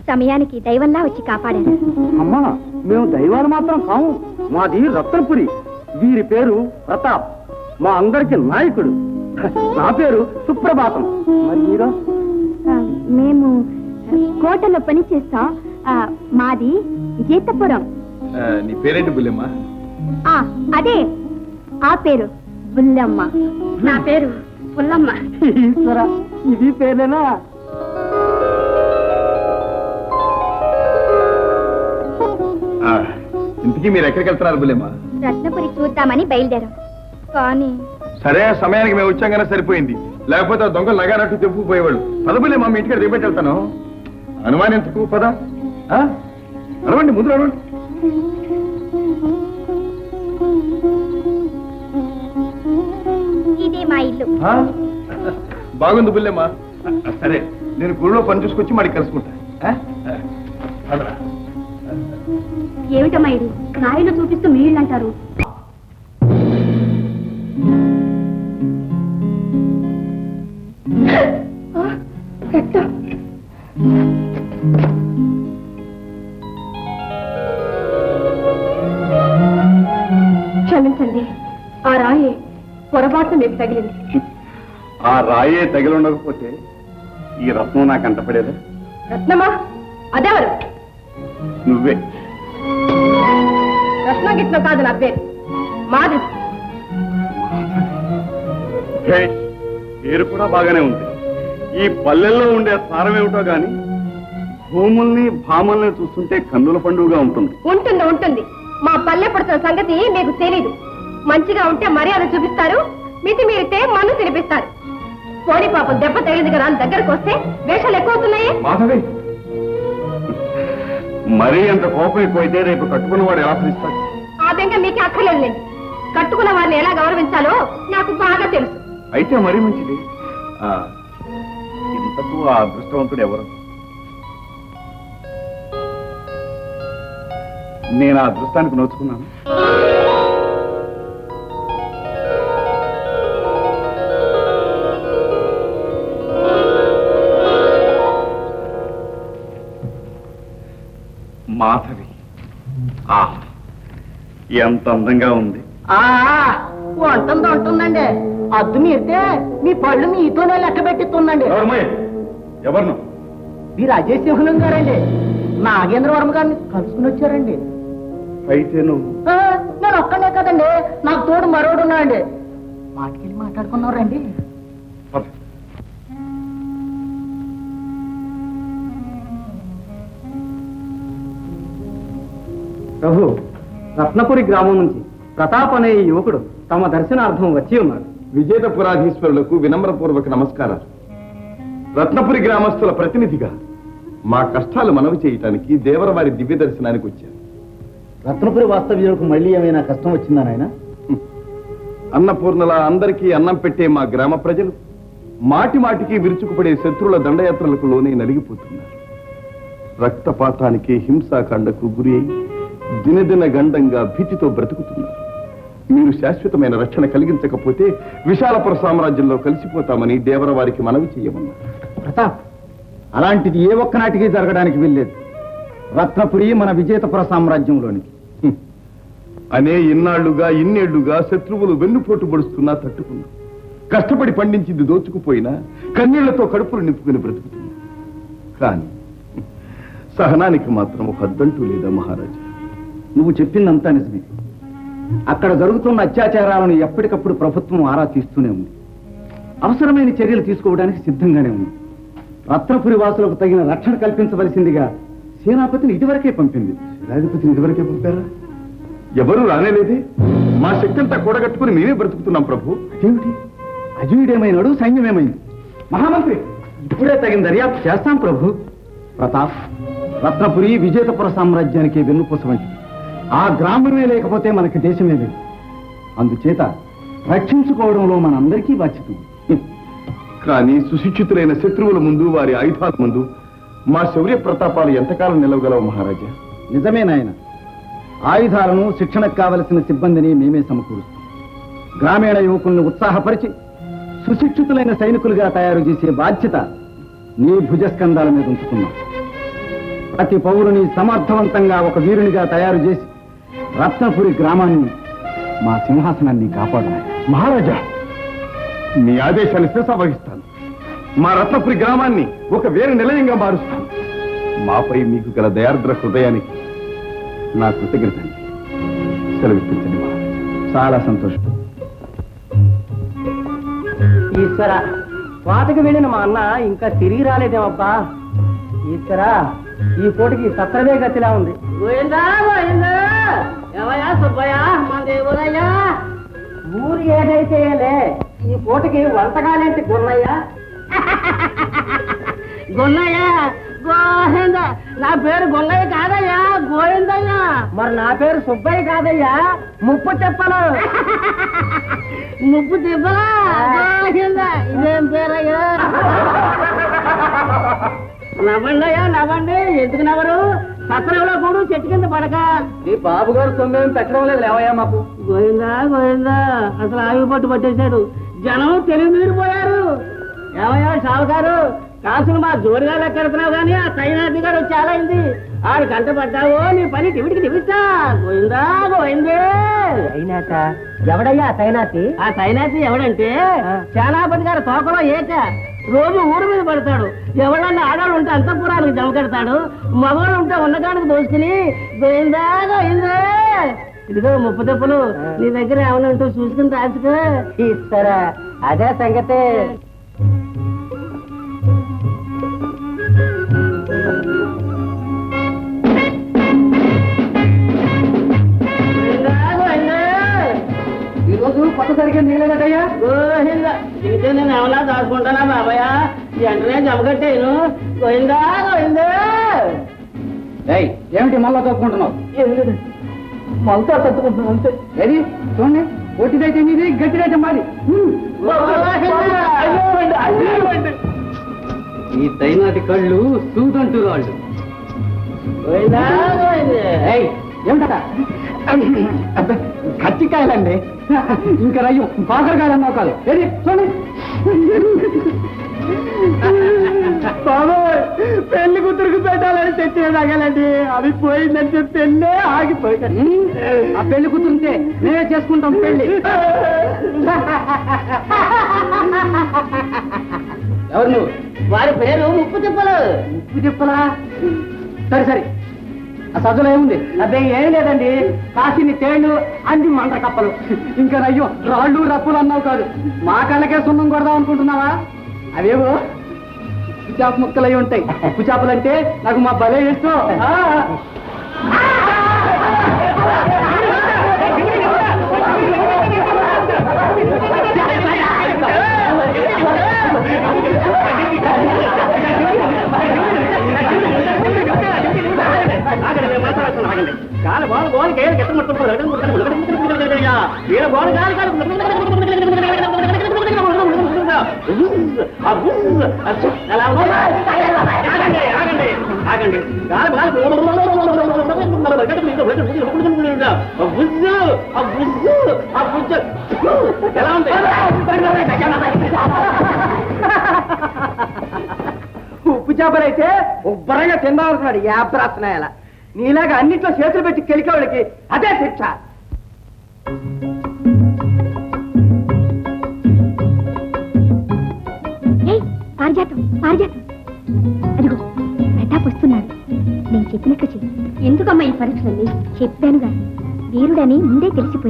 సమయానికి దైవంలా వచ్చి కాపాడారు. అమ్మా, మేము దైవాలు మాత్రం కాము. మాది రత్నపురి. వీరి పేరు ప్రతాప్, మా అందరికి నాయకుడు. నా పేరు సుప్రభాతం. మరి మీరు? మేము కోటలో పని చేస్తాం. మాది విజేతపురం. నీ పేరేంటి బుల్లెమ్మ? అదే ఆ పేరు బుల్లమ్మ. నా పేరు పుల్లమ్మ. ఈశ్వర, ఇవి పేర్లేనా? ఇంతకీ మీరు ఎక్కడికి వెళ్తున్నారు బుల్లెమ్మ? రత్నపురి చూద్దామని బయలుదేరాం. కానీ సరే, సమయానికి మేము వచ్చాం కానీ సరిపోయింది. లేకపోతే దొంగలు నగానట్టు తెప్పుకుపోయేవాళ్ళు. పద బుల్లెమ్మ, మీ ఇంటికి రేపెట్టి వెళ్తాను. అనుమానించకు, పద. నడవండి, ముందు నడవండి. ఇదే మా ఇల్లు. బాగుంది బుల్లెమ్మ. సరే, నేను గుళ్ళో పని చూసుకొచ్చి మరి కలుసుకుంటా. ఏమిటమ్మా ఇది? నా ఇల్లు చూపిస్తూ మీ ఇల్లు అంటారు. క్షమించండి, ఆ రాయే పొరపాటు మీకు తగిలింది. ఆ రాయే తగిలి ఉండకపోతే ఈ రత్నం నాకు అంటపడేదా? రత్నమా? అదెవరు? నువ్వే. రత్నం గిట్నం కాదు నా పేరు, మాది. పేరు కూడా బాగానే ఉంది. ఈ పల్లెల్లో ఉండే సారం ఏమిటో గాని భూముల్ని భామల్ని చూస్తుంటే కన్నుల పండుగగా ఉంటుంది. ఉంటుంది ఉంటుంది. మా పల్లె పడుతున్న సంగతి మీకు తెలీదు. మంచిగా ఉంటే మర్యాద చూపిస్తారు, మితి మీరితే మన్ను తినిపిస్తారు. పోనీ పాపం దెబ్బ తగిలింది కదా అని దగ్గరకు వస్తే వేషాలు ఎక్కువ అవుతున్నాయి. మాధవి, మరీ అంత కోపం ఎక్కువైతే రేపు కట్టుకున్న వాడు ఎలా పిలుస్తాడు? ఆ బెంగ మీకే అక్కర్లేదులేండి. కట్టుకున్న వారిని ఎలా గౌరవించాలో నాకు బాగా తెలుసు. అయితే మరీ మంచిది. ఇంతకు ఆ అదృష్టవంతుడు ఎవరు? నేను ఆ అదృష్టానికి నోచుకున్నాను. మాధవి, ఎంత అందంగా ఉంది. వంటంతో ఉంటుందండి. అద్దు మీరితే మీ పళ్ళు మీతోనే లెక్క పెట్టిస్తుందండి. ఎవరు? మీరు అజయ్ సింహం గారండి. నాగేంద్రవర్మ గారిని కలుసుకుని వచ్చారండి. అయితే నువ్వు? నేను ఒక్కనే కదండి, నాకు తోడు మరోడు ఉన్నాడండి. మాటకెళ్ళి మాట్లాడుకున్నారండి. ప్రభు, రత్నపురి గ్రామం నుంచి ప్రతాప్ అనే ఈ యువకుడు తమ దర్శనార్థం వచ్చి ఉన్నారు. విజేతపురాధీశ్వరులకు వినమ్రపూర్వక నమస్కారాలు. రత్నపురి గ్రామస్తుల ప్రతినిధిగా మా కష్టాలు మనవి చేయటానికి దేవరవారి దివ్య దర్శనానికి వచ్చాను. రత్నపురి వాస్తవ్యులకు మళ్ళీ ఏమైనా కష్టం వచ్చిందా నాయన? అన్నపూర్ణలా అందరికీ అన్నం పెట్టే మా గ్రామ ప్రజలు మాటి మాటికి విరుచుకుపడే శత్రువుల దండయాత్రలకు లోనే నలిగిపోతున్నారు. రక్తపాతానికి హింసాకాండకు గురి అయి దినదిన గండంగా భీతితో బ్రతుకుతున్నారు. మీరు శాశ్వతమైన రక్షణ కలిగించకపోతే విశాలపుర సామ్రాజ్యంలో కలిసిపోతామని దేవరవారికి మనవి చేయమన్నారు. ప్రతాప్, అలాంటిది ఏ ఒక్కనాటికి జరగడానికి వీల్లేదు. రత్నపురి మన విజేతపుర సామ్రాజ్యంలోనికి. అనే ఇన్నేళ్లుగా శత్రువులు వెన్నుపోటు పొడుస్తున్నా తట్టుకున్నా, కష్టపడి పండించింది దోచుకుపోయినా కన్నీళ్లతో కడుపులు నింపుకుని బ్రతుకుతున్నా. కానీ సహనానికి మాత్రం ఒక అద్దంటూ లేదా మహారాజా? నువ్వు చెప్పిందంతా నిజమే. అక్కడ జరుగుతున్న అత్యాచారాలను ఎప్పటికప్పుడు ప్రభుత్వం ఆరా తీస్తూనే ఉంది. అవసరమైన చర్యలు తీసుకోవడానికి సిద్ధంగానే ఉంది. రత్నపురి వాసులకు తగిన రక్షణ కల్పించవలసిందిగా సేనాపతిని ఇదివరకే పంపింది. సేనాధిపతిని ఇదివరకే పంపారా? ఎవరు రానేలేదే. మా శక్తంతా కూడగట్టుకుని మేమే బ్రతుకుతున్నాం ప్రభు. ఏమిటి? అజయుడేమైనాడు, సైన్యమేమైంది? మహామంత్రి, ఇప్పుడే తగిన దర్యాప్తు చేస్తాం ప్రభు. ప్రతాప్, రత్నపురి విజేతపుర సామ్రాజ్యానికి వెన్నుపూస వంటిది. ఆ గ్రామమే లేకపోతే మనకి దేశమే లేదు. అందుచేత రక్షించుకోవడంలో మనందరికీ బాధ్యత. కానీ సుశిక్షితులైన శత్రువుల ముందు, వారి ఆయుధాల ముందు మా శౌర్య ప్రతాపాలు ఎంతకాలం నిలవగలవు మహారాజా? నిజమే నాయన. ఆయుధాలను, శిక్షణకు కావలసిన సిబ్బందిని మేమే సమకూరుస్తాం. గ్రామీణ యువకులను ఉత్సాహపరిచి సుశిక్షితులైన సైనికులుగా తయారు చేసే బాధ్యత నీ భుజస్కంధాల మీద ఉంచుతున్నాం. ప్రతి పౌరుని సమర్థవంతంగా ఒక వీరునిగా తయారు చేసి రత్నపురి గ్రామాన్ని మా సింహాసనాన్ని కాపాడాలి. మహారాజా, మీ ఆదేశాన్ని శిరసావహిస్తాను. మా రత్నపురి గ్రామాన్ని ఒక వేరే నిలయంగా మారుస్తాను. మాపై మీకు గల దయార్ద్ర హృదయానికి నా కృతజ్ఞతని సెలవిప్పించండి మహారాజా. చాలా సంతోషం. ఈశ్వర, కోటకి వెళ్ళిన మా అన్న ఇంకా తిరిగి రాలేదేమబ్బా. ఈశ్వర, ఈ పూటకి సత్రమే గతిలా ఉంది. ఊరు ఏదైతే ఈ పూటకి వంటకాలేంటి గొన్నయ్యా? గొన్నయ్య గోవింద, నా పేరు గొన్నయ్య కాదయ్యా, గోవిందయ్యా. మరి నా పేరు సుబ్బయ్య కాదయ్యా, ముప్పు చెప్పను. ముప్పు తిప్పలా గోవింద, ఇదేం పేరయ్యా? నవ్వండియ్యా నవ్వండి. ఎందుకు నవ్వరు? సత్రంలో కూడా చెట్టు కింద పడక. నీ బాబు గారు సొమ్మేమి పెట్టడం లేదు లేవయ్యా మాకు. గోవిందా గోవిందా, అసలు ఆయువు పట్టు పట్టేశాడు. జనం తెలివి మీరిపోయారు. ఏమయ్యా షావుకారు, కాసులు మా జోరుగా లెక్కెడుతున్నావు కానీ ఆ సైనాథి గారు వచ్చి చాలా అయింది. ఆడు కంట పడ్డావో నీ పని టివిటికి టివిస్తా. గోవిందా గోవిందే. సైనాథ ఎవడయ్యా సైనాథి? ఆ సైనాథి ఎవడంటే సేనాపతి గారి తోకలో ఏక రోజు ఊరు మీద పడతాడు. ఎవడన్నా ఆడాడు ఉంటే అంతఃపురానికి జమ కడతాడు, మగవాడు ఉంటే ఉన్నగానికి దోసుకుని గోవిందా గోవిందే. ఇదిగో ముప్పు తెప్పులు నీ దగ్గర ఏమైనా ఉంటూ చూసుకుని రాసుకో. ఈశ్వర, అదే సంగతే. ఈరోజు కొత్త సరిగ్గా నీళ్ళదయ్యా. గోవిందా, ఇంకే నేను ఏమన్నా దాచుకుంటానా బాబాయ్? వెంటనే జమకట్టేను. గోవిందా గోవిందే. ఏమిటి మళ్ళా తప్పుకుంటున్నావు? మనతో తట్టుకుంటున్నాం అంతే. ఏది చూడండి, ఒట్టిదైతే మీది, గట్టిదైతే మాది. ఈ సైనాటి కళ్ళు సూదంటూ రాళ్ళు. గోవిందా గోవిందే. ఏమిటా? కత్తికాయలండి. ఇంకా రయ్యం కాకరకాయలు అన్నావు కాదు. ఏది చూడండి. బాబోయ్, పెళ్లి కూతురుకు పెట్టాలని తెచ్చే తగలండి. అవి పోయిందంటే పెళ్ళే ఆగిపోయింది. ఆ పెళ్లి కూతురుంటే మేమే చేసుకుంటాం పెళ్లి. ఎవరు నువ్వు? వారి పేరు ముప్పు తిప్పలు. ఉప్పు చెప్పలా? సరే సరే, ఆ సజ్జలో ఏముంది? అదే ఏం లేదండి, కాసిని తేళ్లు అంది మంట కప్పలు. ఇంకా రయ్యం రాళ్ళు రప్పులు అన్నావు కాదు. మా కళ్ళకే సున్నం కొడదాం అనుకుంటున్నావా? అవేవో ఉప్పు చేప ముక్కలు అయి ఉంటాయి. ఉప్పు చేపలంటే నాకు మా భలే ఇష్టం. ఎలా ఉంది? ఉప్పు చేపలైతే ఉబ్బరంగా తిందామనుకున్నాడు యాబ్రాసనాయాల. నీలాగా అన్నిట్లో చేతులు పెట్టి కెలికే వాళ్ళకి అదే శిక్ష. పారిజాతం పారిజాతం, అదిగో ప్రతాప్ వస్తున్నాడు. నేను చెప్పినట్లు చెయ్యి. ఎందుకమ్మా ఈ పరీక్షలన్నీ? చెప్పానుగా, వీరుడని ముందే తెలిసిపోయింది.